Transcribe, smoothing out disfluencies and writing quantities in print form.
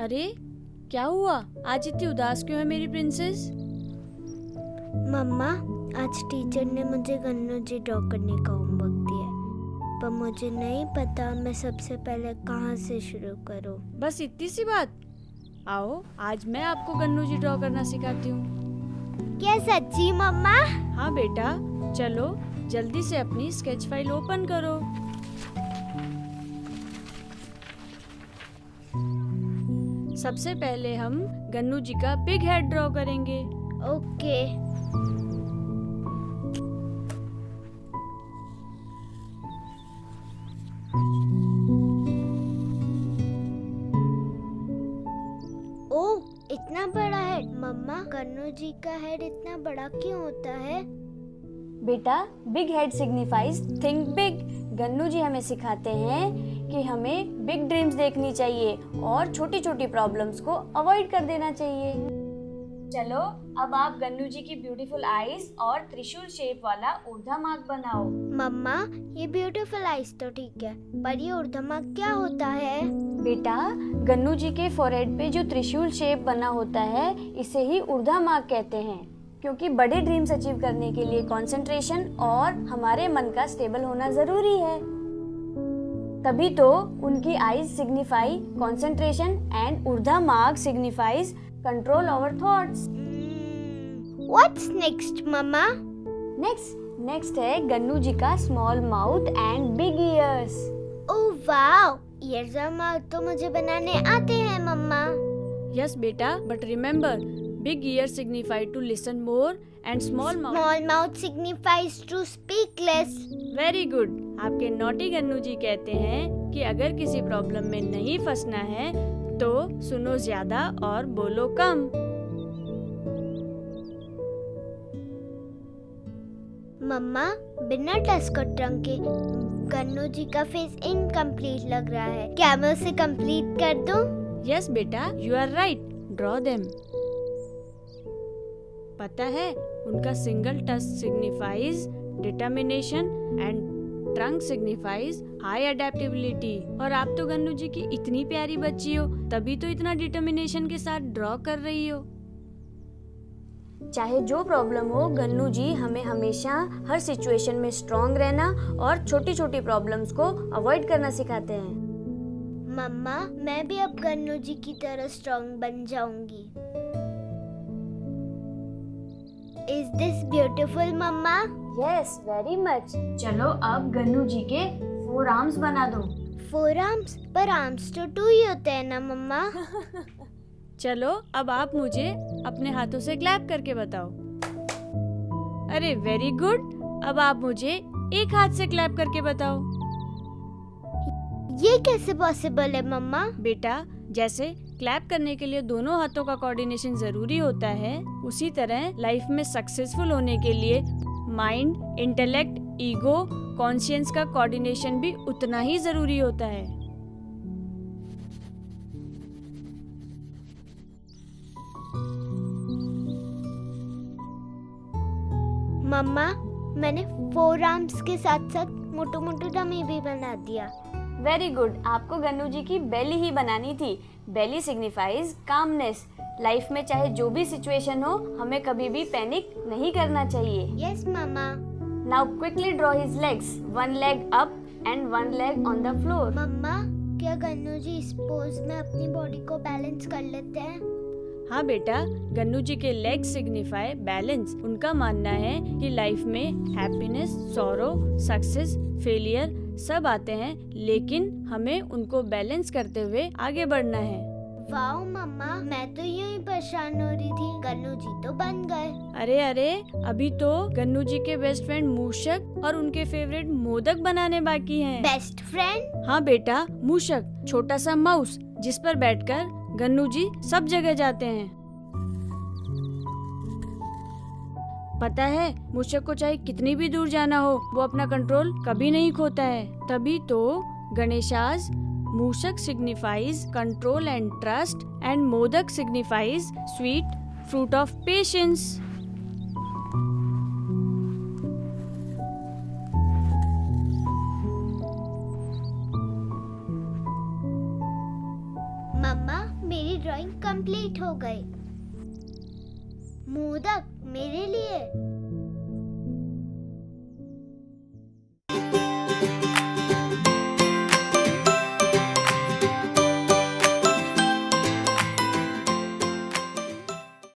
अरे क्या हुआ? आज इतनी उदास क्यों है मेरी प्रिंसेस? मम्मा, आज टीचर ने मुझे गन्नू जी ड्रॉ करने का होमवर्क दिया है, पर मुझे नहीं पता मैं सबसे पहले कहाँ से शुरू करूँ। बस इतनी सी बात? आओ आज मैं आपको गन्नू जी ड्रॉ करना सिखाती हूँ। क्या सच्ची मम्मा? हाँ बेटा, चलो जल्दी से अपनी स्केच फाइल ओपन करो। सबसे पहले हम गन्नू जी का बिग हेड ड्रॉ करेंगे। ओके। ओह, इतना बड़ा हेड। मम्मा, गन्नू जी का हेड इतना बड़ा क्यों होता है? बेटा, big head signifies think big. Gannu ji हमें सिखाते हैं कि हमें बिग ड्रीम्स देखनी चाहिए और छोटी छोटी प्रॉब्लम्स को अवॉइड कर देना चाहिए। चलो अब आप गन्नू जी की ब्यूटीफुल आईज और त्रिशूल शेप वाला ऊर्ध्वाधर बनाओ। मम्मा, ये ब्यूटीफुल आइज तो ठीक है, पर ये ऊर्ध्वाधर क्या होता है? बेटा, गन्नू जी के फोरहेड पे जो त्रिशूल शेप बना होता है, इसे ही ऊर्ध्वाधर कहते हैं, क्योंकि बड़े ड्रीम्स अचीव करने के लिए कंसंट्रेशन और हमारे मन का स्टेबल होना जरूरी है। तभी तो उनकी आईज सिग्निफाई कंसंट्रेशन एंड ऊर्ध्वाधर signifies control over thoughts. What's next, मम्मा? नेक्स्ट है गन्नू जी का small mouth and big ears. Oh wow, ears और माउथ तो मुझे बनाने आते हैं मम्मा। यस बेटा, but remember, big ear signify to listen more and small mouth signifies to speak less. Very good. आपके नॉटी गन्नू जी कहते हैं कि अगर किसी प्रॉब्लम में नहीं फंसना है तो सुनो ज्यादा और बोलो कम। मम्मा, बिना टच और ट्रंक के गन्नू जी का फेस इनकम्प्लीट लग रहा है, क्या मैं उसे कंप्लीट कर दूं? यस बेटा, you are right, draw them. पता है, उनका single touch signifies determination and trunk signifies high adaptability. और आप तो गन्नू जी की इतनी प्यारी बच्ची हो, तभी तो इतना डिटर्मिनेशन के साथ ड्रॉ कर रही हो। चाहे जो प्रॉब्लम हो, गन्नू जी हमें हमेशा हर सिचुएशन में स्ट्रांग रहना और छोटी छोटी प्रॉब्लम्स को अवॉइड करना सिखाते हैं। मम्मा, मैं भी अब गन्नू जी की तरह स्ट्रांग बन जाऊंगी। Is this beautiful, मम्मा? Yes, very much. चलो अब गन्नू जी के 4 आर्म्स बना दो। 4 आर्म्स? पर आर्म्स तो 2 ही होते हैं ना मम्मा। चलो अब आप मुझे अपने हाथों से क्लैप करके बताओ। अरे वेरी गुड। अब आप मुझे एक हाथ से क्लैप करके बताओ। ये कैसे पॉसिबल है मम्मा? बेटा, जैसे क्लैप करने के लिए दोनों हाथों का कोऑर्डिनेशन जरूरी होता है, उसी तरह लाइफ में सक्सेसफुल होने के लिए माइंड, इंटेलेक्ट, ईगो, कॉन्शियंस का कोऑर्डिनेशन भी उतना ही जरूरी होता है। मम्मा, मैंने 4 आर्म्स के साथ साथ मोटू मोटू डमी भी बना दिया। Very good. आपको गन्नू जी की बेली ही बनानी थी। बेली सिग्निफाइज कामनेस। लाइफ में चाहे जो भी सिचुएशन हो, हमें कभी भी पैनिक नहीं करना चाहिए। Yes mamma. Now quickly draw his legs, 1 leg up and 1 leg on the floor. Mamma, क्या गन्नू जी इस पोज में अपनी बॉडी को बैलेंस कर लेते हैं? हाँ बेटा, गन्नू जी के लेग्स सिग्निफाई बैलेंस। उनका मानना है कि लाइफ में हैप्पीनेस, सॉरो, सक्सेस, फेलियर सब आते हैं, लेकिन हमें उनको बैलेंस करते हुए आगे बढ़ना है। वाओ मम्मा, मैं तो यूं ही परेशान हो रही थी, गन्नू जी तो बन गए। अरे अरे, अभी तो गन्नू जी के बेस्ट फ्रेंड मूषक और उनके फेवरेट मोदक बनाने बाकी हैं। Best friend? हाँ बेटा, मूषक छोटा सा माउस जिस पर बैठकर गन्नू जी सब जगह जाते हैं। पता है, मूषक को चाहे कितनी भी दूर जाना हो, वो अपना कंट्रोल कभी नहीं खोता है। तभी तो गणेशास मूषक signifies control and trust and modak signifies sweet fruit of patience. मम्मा, मेरी ड्राइंग कंप्लीट हो गई। मोदक मेरे लिए?